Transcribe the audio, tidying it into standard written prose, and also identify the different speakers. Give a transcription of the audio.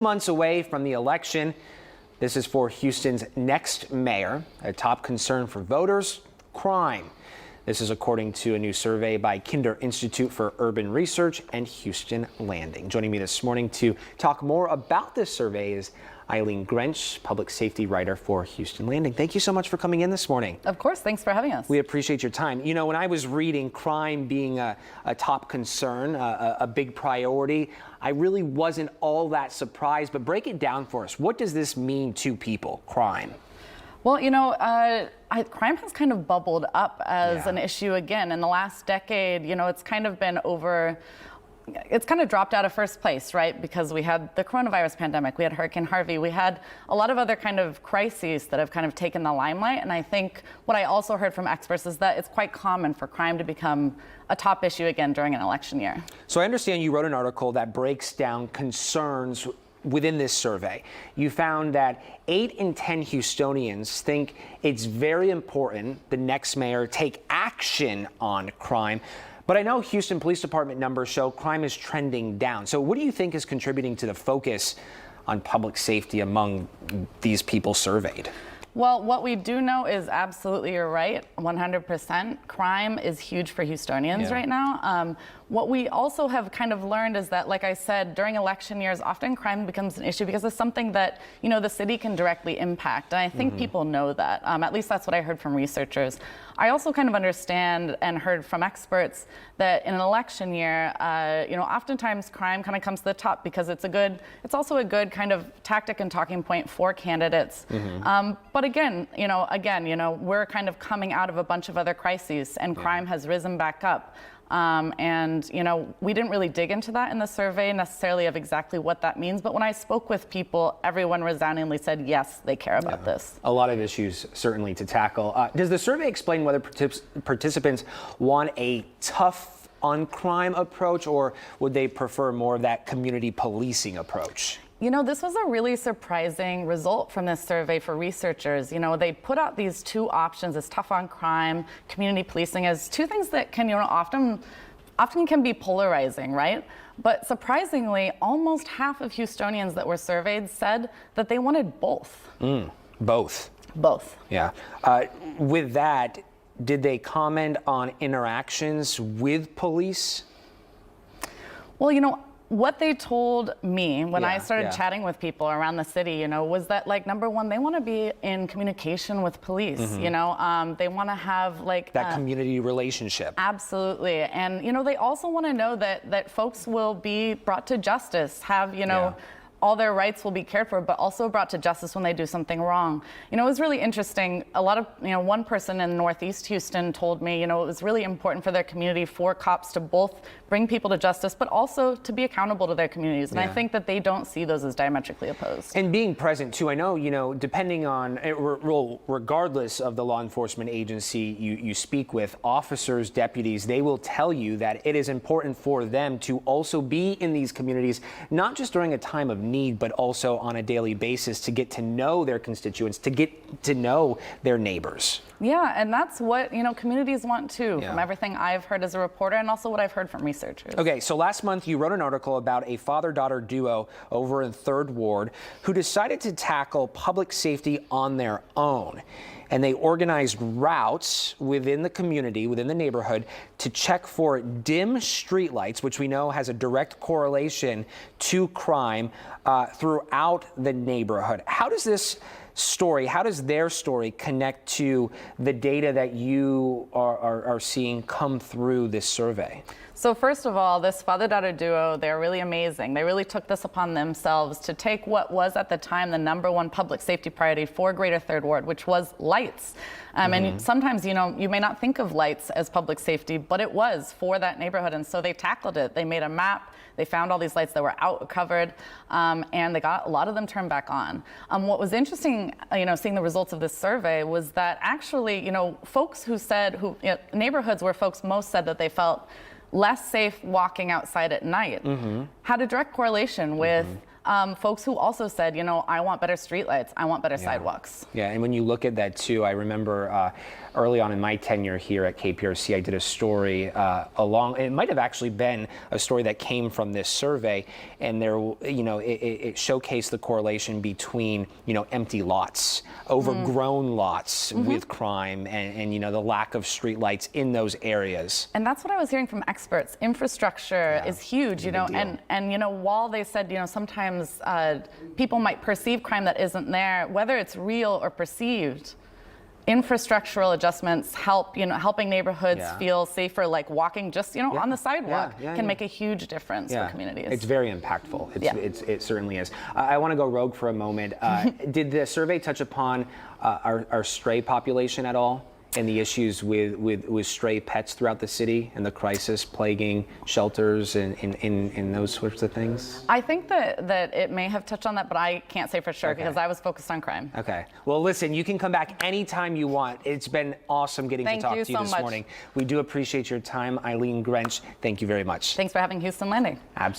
Speaker 1: Months away from the election, this is for Houston's next mayor. A top concern for voters, crime. This is according to a new survey by Kinder Institute for Urban Research and Houston Landing. Joining me this morning to talk more about this survey is Eileen Grench, public safety writer for Houston Landing. Thank you so much for coming in this morning.
Speaker 2: Of course, thanks for having us.
Speaker 1: We appreciate your time. You know, when I was reading crime being a top concern, a big priority, I really wasn't all that surprised, but break it down for us. What does this mean to people, crime?
Speaker 2: Well, you know, crime has kind of bubbled up as an issue again. In the last decade, you know, it's kind of been it's kind of dropped out of first place, right? Because we had the coronavirus pandemic, we had Hurricane Harvey, we had a lot of other kind of crises that have kind of taken the limelight. And I think what I also heard from experts is that it's quite common for crime to become a top issue again during an election year. So
Speaker 1: I understand you wrote an article that breaks down concerns within this survey. You found that 8 in 10 Houstonians think it's very important the next mayor take action on crime. But I know Houston Police Department numbers show crime is trending down. So what do you think is contributing to the focus on public safety among these people surveyed?
Speaker 2: Well, what we do know is absolutely, you're right, 100%. Crime is huge for Houstonians right now. What we also have kind of learned is that, like I said, during election years, often crime becomes an issue because it's something that, you know, the city can directly impact. And I think people know that. At least that's what I heard from researchers. I also kind of understand and heard from experts that in an election year, you know, oftentimes crime kind of comes to the top because it's also a good kind of tactic and talking point for candidates. But again, we're kind of coming out of a bunch of other crises and crime has risen back up. And, you know, we didn't really dig into that in the survey necessarily of exactly what that means. But when I spoke with people, everyone resoundingly said, yes, they care about this.
Speaker 1: A lot of issues certainly to tackle. Does the survey explain whether participants want a tough on crime approach, or would they prefer more of that community policing approach?
Speaker 2: You know, this was a really surprising result from this survey for researchers. You know, they put out these two options, as tough on crime, community policing, as two things that can, you know, often can be polarizing, right? But surprisingly, almost half of Houstonians that were surveyed said that they wanted both.
Speaker 1: Both?
Speaker 2: Both.
Speaker 1: Yeah. With that, did they comment on interactions with police?
Speaker 2: Well, you know, what they told me when I started chatting with people around the city, you know, was that, like, number one, they want to be in communication with police, you know, they want to have like
Speaker 1: that community relationship.
Speaker 2: Absolutely. And, you know, they also want to know that folks will be brought to justice, have, you know, all their rights will be cared for, but also brought to justice when they do something wrong. You know, it was really interesting. A lot of, you know, one person in Northeast Houston told me, you know, it was really important for their community for cops to both bring people to justice, but also to be accountable to their communities. And I think that they don't see those as diametrically opposed.
Speaker 1: And being present too, I know, you know, depending on, regardless of the law enforcement agency you speak with, officers, deputies, they will tell you that it is important for them to also be in these communities, not just during a time of need, but also on a daily basis to get to know their constituents, to get to know their neighbors.
Speaker 2: Yeah, and that's what, you know, communities want too, from everything I've heard as a reporter and also what I've heard from researchers. Okay,
Speaker 1: so last month you wrote an article about a father-daughter duo over in 3rd Ward who decided to tackle public safety on their own. And they organized routes within the community, within the neighborhood, to check for dim streetlights, which we know has a direct correlation to crime throughout the neighborhood. How does their story connect to the data that you are seeing come through this survey?
Speaker 2: So first of all, this father-daughter duo, they're really amazing. They really took this upon themselves to take what was at the time the #1 public safety priority for Greater 3rd Ward, which was lights. And sometimes, you know, you may not think of lights as public safety, but it was for that neighborhood. And so they tackled it. They made a map. They found all these lights that were out covered, and they got a lot of them turned back on. What was interesting, you know, seeing the results of this survey was that actually, you know, folks who said, neighborhoods where folks most said that they felt less safe walking outside at night had a direct correlation with folks who also said, you know, I want better streetlights, I want better sidewalks.
Speaker 1: Yeah, and when you look at that too, I remember early on in my tenure here at KPRC, I did a story it might have actually been a story that came from this survey, and there, you know, it showcased the correlation between, you know, empty lots, overgrown lots with crime, and you know, the lack of streetlights in those areas.
Speaker 2: And that's what I was hearing from experts. Infrastructure is huge, you know, and you know, while they said, you know, sometimes people might perceive crime that isn't there, whether it's real or perceived, infrastructural adjustments help, you know, helping neighborhoods feel safer, like walking just, you know, on the sidewalk can make a huge difference for communities.
Speaker 1: It's very impactful. It certainly is. I want to go rogue for a moment. Did the survey touch upon our stray population at all? And the issues with stray pets throughout the city and the crisis plaguing shelters and those sorts of things?
Speaker 2: I think that it may have touched on that, but I can't say for sure because I was focused on crime.
Speaker 1: Okay. Well, listen, you can come back anytime you want. It's been awesome getting to talk to you this morning. We do appreciate your time. Eileen Grench, thank you very much.
Speaker 2: Thanks for having Houston Landing. Absolutely.